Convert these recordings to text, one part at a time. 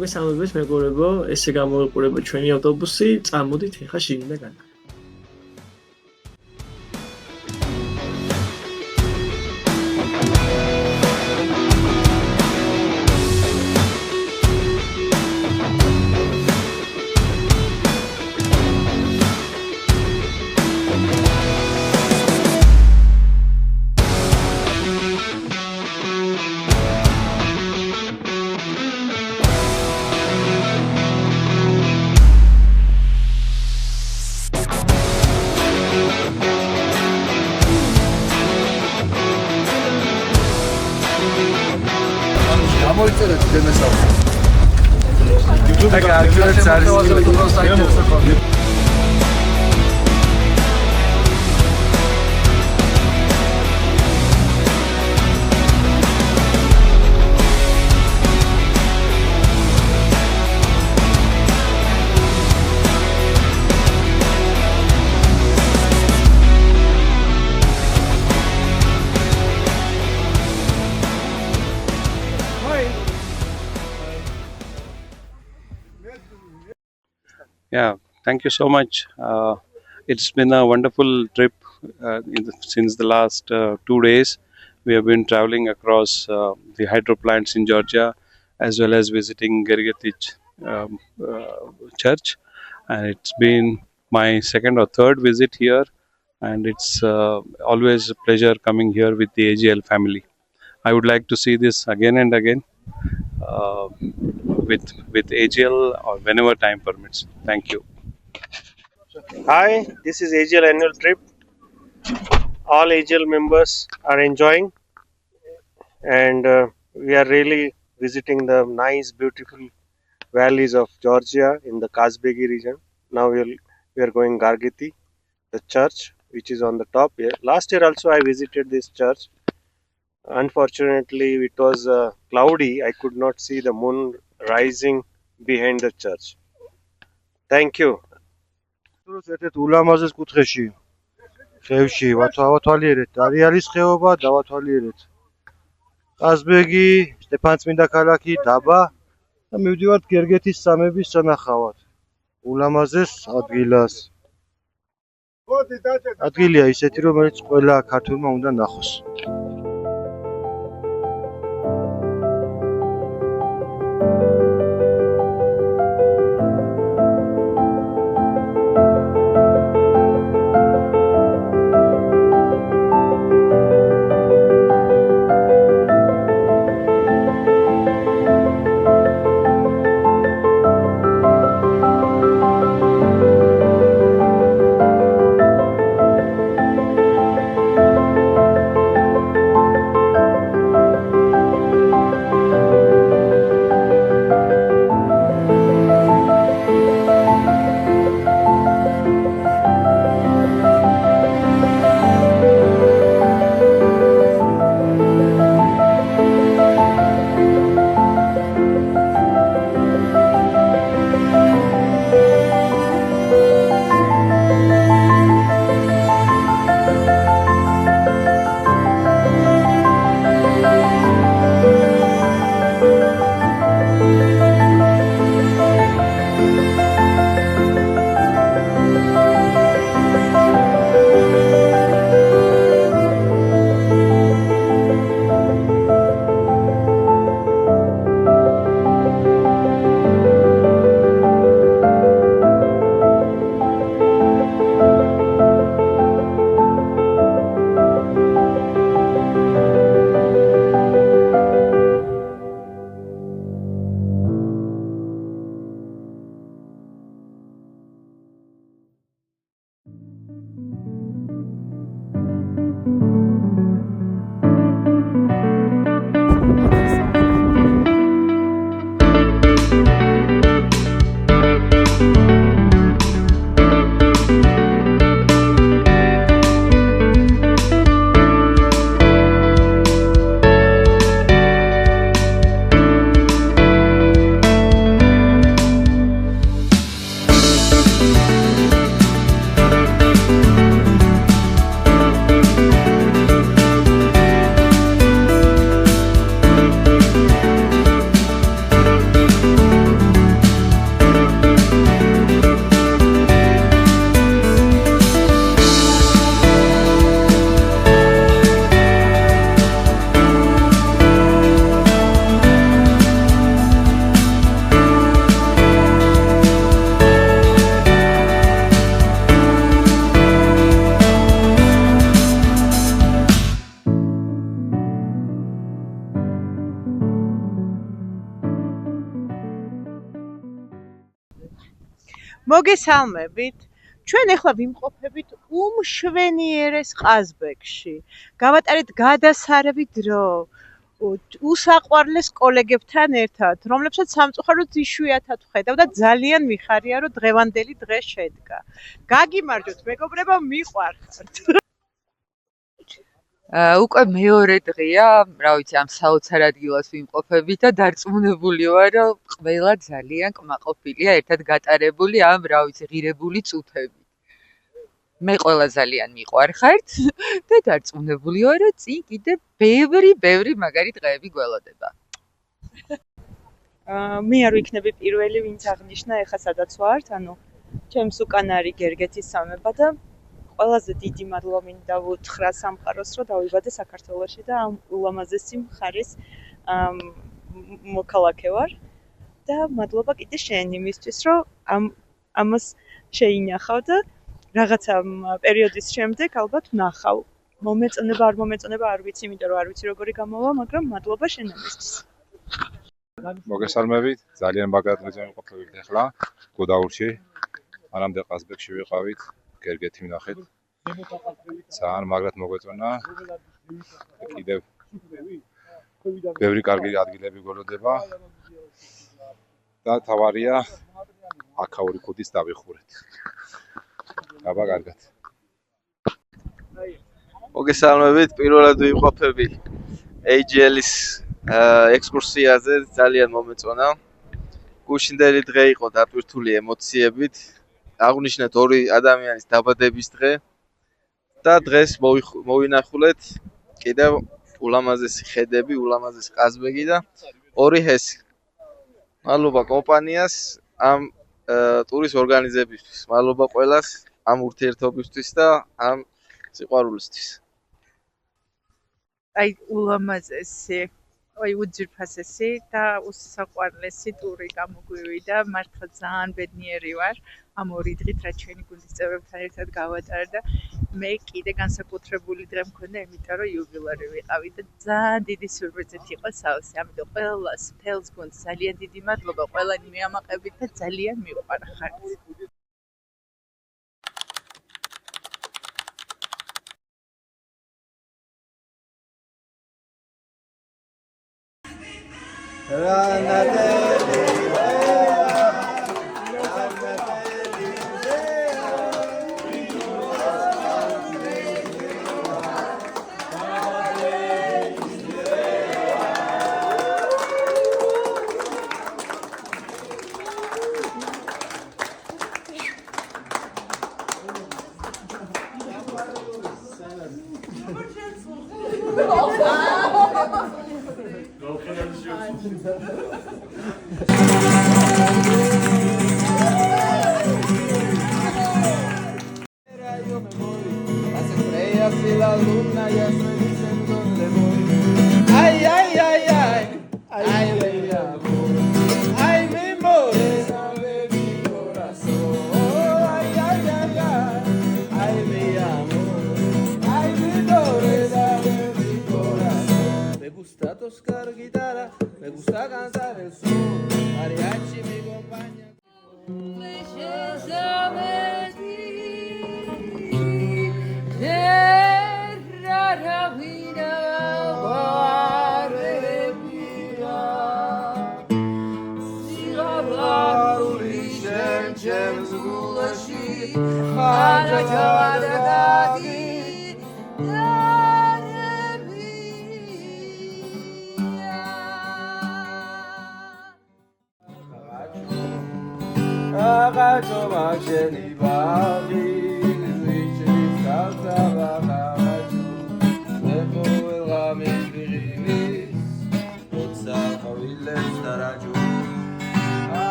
მოგესალმებით მეგობრებო, ესე გამოვიყურება ჩვენი ავტობუსი, წამოდით ეხა შიგნიდან განა. მოიწერეთ დემესავს. აკა აქეთ არის Yeah, thank you so much. It's been a wonderful trip since the last 2 days. We have been traveling across the hydro plants in Georgia, as well as visiting Gergetich church. And it's been my second or third visit here, and it's always a pleasure coming here with the AGL family. I would like to see this again and again. With AGL or whenever time permits. Thank you. Hi, this is AGL annual trip. All AGL members are enjoying, and we are really visiting the nice, beautiful valleys of Georgia in the Kazbegi region. Now we are going Gargeti, the church which is on the top here. Last year also I visited this church. Unfortunately, it was cloudy. I could not see the moon rising behind the church. Thank you. ერთ ულამაზეს კუთხეში ხევში ავათვალიერეთ არიალის ხეობა დავათვალიერეთ ყაზბეგი სტეფანწმინდა ქალაქი დაბა და მივდივართ გერგეთის სამების სანახავად ულამაზეს ადგილას ადგილია ისეთი რომელიც ყველა ქართველმა უნდა ნახოს მოგესალმებით. ჩვენ ახლა ვიმყოფებით უმშვენიერეს ყაზბეგში. გავატარეთ გადასარევი დრო უსაყვარლეს კოლეგებთან ერთად, რომლებსაც სამწუხაროდ იშვიათად ვხედავ და ძალიან მიხარია, რომ დღევანდელი დღე შედგა. გაგიმარჯოთ, მეგობრებო, მიყვარხართ. უკვე მეორე დღეა, რა ვიცი, ამ საოცარ ადგილას ვიმყოფებით და დარწმუნებული ვარ, რომ ყველა ძალიან კმაყოფილია ერთად გატარებული ამ, რა ვიცი, ღირებული წუთებით. მე ყველა ძალიან მიყვარხართ და დარწმუნებული ვარ, რომ წინ კიდე ბევრი მაგარი დღეები გველოდება. მე არ ვიქნები პირველი, ვინც აღნიშნა, ეხლა სადაც ვართ, ანუ ჩემს უკან არის გერგეთის სამება და ყველაზე დიდი მადლობა მინდა ვუთხრა სამყაროს, რომ დავიბადე საქართველოში და ამ ულამაზესი მხარის მოქალაქე ვარ და მადლობა კიდე შენ იმისთვის, რომ ამას შეინახავ და რაღაცა პერიოდის შემდეგ ალბათ ვნახავ. მომეწონება არ ვიცი, იმიტომ რომ არ ვიცი როგორი გამოვა, მაგრამ მადლობა შენ ამისთვის. მოგესალმებით, ძალიან ბაგრად დღეზე ვიმყოფებით ახლა გოდაურში. მანამდე ყაზბეგში ვიყავით, გერგეთი ვნახეთ. ძალიან მაგრად მოგვეწონა. კიდევ ბევრი კარგი ადგილები გველოდება და თავარია აქაური ქუდის დავიხურეთ. აბა კარგად. მოგესალმებით, პირველად ვიმყოფები AGL-ის ექსკურსიაზე, ძალიან მომეწონა. გუშინდელი დღე იყო დატვირთული ემოციებით. აღვნიშნეთ ორი ადამიანის დაბადების დღე და დღეს მოვინახულეთ კიდევ ულამაზესი ხედები, ულამაზესი ყაზბეგი და ორი ჰესი. მადლობა კომპანიას ამ ტურის ორგანიზებისთვის. მადლობა ყველას ამ ურთიერთობისთვის და ამ სიყვარულისთვის. აი ულამაზესი, აი უძვირფასესი და უსაყვარლესი ტური გამოგვივიდა. მართლა ძალიან ბედნიერი ვარ ამ ორი დღით, რაც ჩვენი გუნდის წევრებთან ერთად გავატარე და მე კიდე განსაკუთრებული დღე მქონდა, იმიტომ რომ იუბილარი ვიყავი და ძალიან დიდი სიურპრიზით იყო სავსე. ამიტომ ყველას, მთელს გუნდს ძალიან დიდი მადლობა, ყველანი მეამაყებით და ძალიან მიყვარხართ.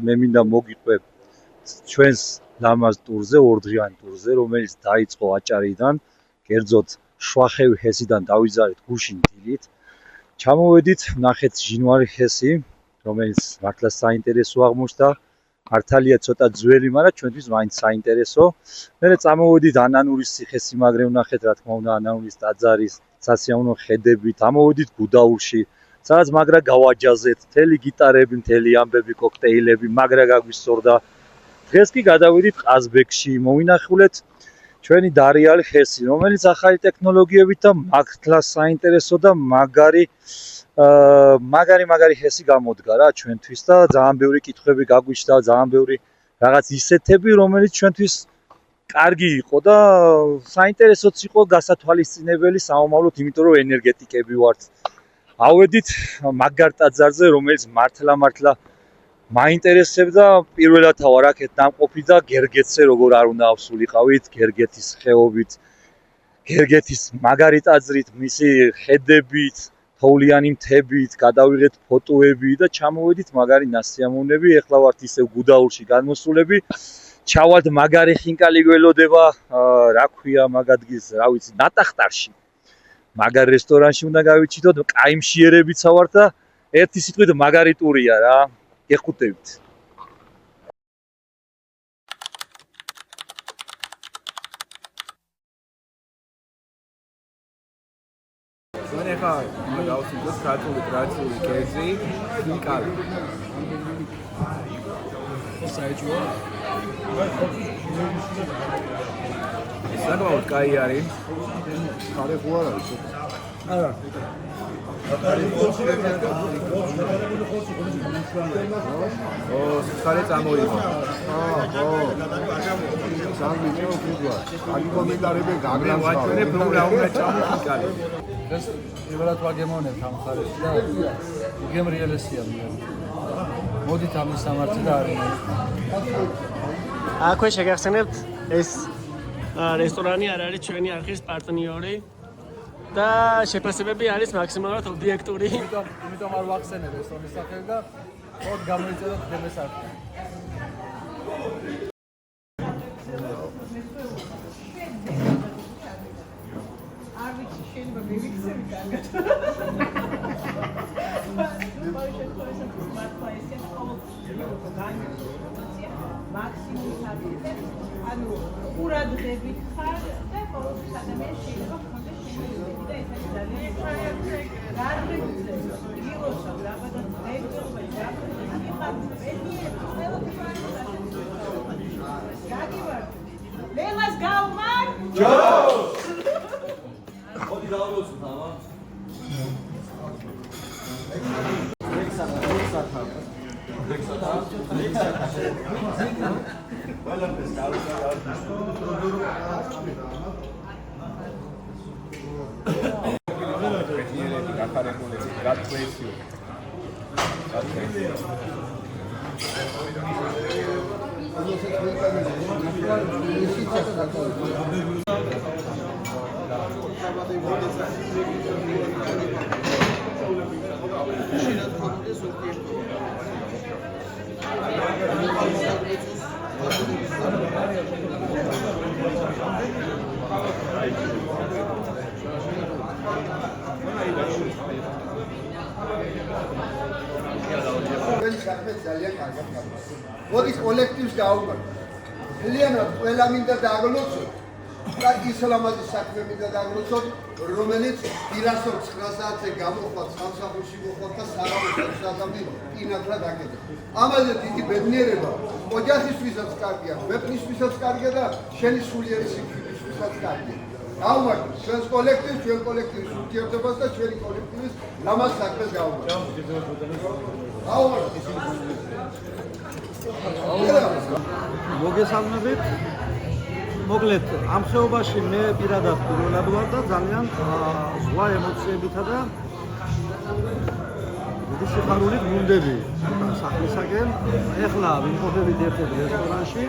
მე მინდა მოგიყვებ ჩვენს ლამაზ ტურზე, ორდღიანი ტურზე, რომელიც დაიწყო აჭარიდან, კერძოდ შვახევი ჰესიდან დავიზარეთ გუშინ დილით. ჩამოვედით, ნახეთ ჟინვარი ჰესი, რომელიც მართლა საინტერესო აღმოჩნდა. მართალია ცოტა ძველი, მაგრამ ჩვენთვის მაინც საინტერესო. მერე წამოვედით ანანურის ციხე-სიმაგრე ვნახეთ, რა თქმა უნდა, ანანურის ტაძარის სასიამოვნო ხედებით. ამოვედით გუდაურში, სადაც მაგრა გავაჯაზეთ, მთელი გიტარები, მთელი ამბები, კოქტეილები, მაგრა გაგვისწორდა. დღეს კი გადავიდით ყაზბეგში, მოვინახულეთ ჩვენი დარიალი ჰესი, რომელიც ახალი ტექნოლოგიებით და მართლა საინტერესო და მაგარი ჰესი გამოდგა რა ჩვენთვის და ძალიან ბევრი კითხვები გაგვიჩნდა, ძალიან ბევრი რაღაც ისეთები, რომელიც ჩვენთვის კარგი იყო და საინტერესოც იყო, გასათვალისწინებელი საომავლოდ, იმიტომ რომ ენერგეტიკები ვართ. ავედით მაგარ ტაძარზე, რომელიც მართლა მაინტერესებდა პირველად ვარ აქეთ დამყოფი და გერგეთზე როგორ არ უნდა ავსულიყავით, გერგეთის ხეობით, გერგეთის მაგარი ტაძრით, მისი ხედებით, თოვლიანი მთებით, გადავიღეთ ფოტოები და ჩამოვედით მაგარი ნასიამოვნები. ეხლა ვართ ისევ გუდაურში განმოსულები. ჩავალთ მაგარი ხინკალი გველოდება, რა ქვია მაგ ადგილს, რა ვიცი, ნატახტარში. მაგარ რესტორანში უნდა გავიჩიტოთ, კაიმშიერებიც ვართ და ერთი სიტყვით მაგარი ტურია რა. გეხუტებით. ზონე ხა გავსიტოთ ქართული ტრადიციული კერძი, ხინკალი. საერთოდ საკმაოდ კაი არის. ხარეხო არ არის? არა. ხარე წამოიღო. ხო. სამიჯო ფიგვა. კარგი კომენტარები გაგრამს. ვაჩვენებ რომ რა უნდა ჩამოიქალი. ეს პირველად ვაგემოვნებთ ამ ხარეს და გემრიელესია მე. მოდით ამის სამართლე და არის. აქვე შეგახსენებთ ეს რესტორანი არ არის ჩვენი არხის პარტნიორი და შეფასებები არის მაქსიმალურად ობიექტური. იმიტომ არ ვახსენებ რესტორნის სახელი და ხოდ გამოიწეროთ დემეს არხი. არ ვიცი შეიძლება მივიქცევი კარგად. ანუ ყურადღებით ხარ და ყოველთვის ადამიანს შეიძლება ჰქონდეს შემიძლია და ეს არის ძალიან რა დღეზე გილოსა რაღაცა მეგობრობა ხარ პედიები ყველაფერი გაგივარ ლელას გავმარ ჯო მოდი დავროცოთ ამა ძალიან კარგად გაგოს. მოდის კოლექტივს გავუმართ. ძალიანად ყველა მინდა დაგლოცოთ და ისლამაზი საქმე მინდა დაგლოცოთ, რომელიც 9 საათზე გამოხვალ სამსახურში მოხვალ და სარავის საათამდე კინათლა დაგედა. ამაზე დიდი ბედნიერება ოჯახისთვისაც კარგია, ქვეყნისთვისაც კარგია და შენი სულიერი სიკვდილისთვისაც კარგია. გავუმართ ჩვენს კოლექტივს, ჩვენ კოლექტივის ურთიერთობას და ჩვენი კოლექტივის ლამაზ საქმეს გავუმართ. მოგესალმებით. მოკლედ ამ ხეობაში მე პირადად პირველად ვარ და ძალიან ზღვა ემოციებითა და დიდი სიხარულით ვუნდები სახლისაკენ. ეხლა ვიმყოფებით ერთ-ერთ რესტორანში,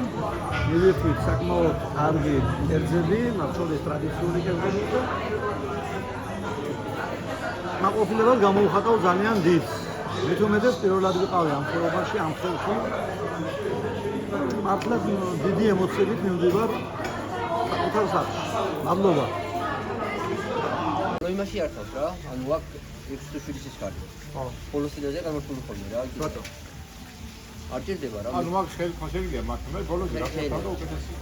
მივირთვით საკმაოდ კარგი კერძები, მათ შორის ტრადიციული კერძები და მაყოფილებას გამოუხატავ ძალიან დიდ მით უმეტეს პირველად ვიყავი ამ ხეობაში, ამ ხელში. მართლაც დიდი ემოციებით მივდივარ საკუთარ სახლში. მადლობა. იმაში ართავს რა, ანუ აქ 6-7 სისხალი. ხო. ბოლოს წინაზე გამართული ხოლმე რა. ბატონო. არ ჭირდება რა. ანუ მაგ შეიძლება მართლა ბოლოს რა თქმა უნდა უკეთესია.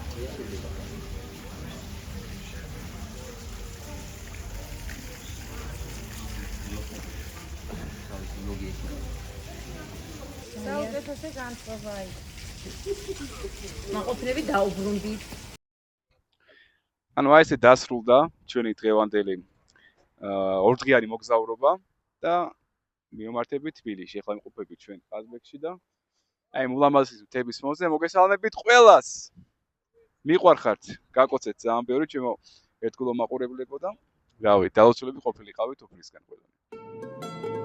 საუკეთესო განწყობა ის. მაყოფილები დაუბრუნდით. ანუ აი ესე დასრულდა ჩვენი დღევანდელი ორდღიანი მოგზაურობა და მივმართებით თბილისში. ახლა იმყოფებით ჩვენ ყაზბეგში და აი მულამაზის მთების მომზე მოგესალმებით ყველას. მიყვარხართ, გაკოცეთ ძალიან ბევრი ჩემო ერთგულო მაყურებლებო და რავი, დალოცულები ყოფილიყავით უფლისგან ყველანი.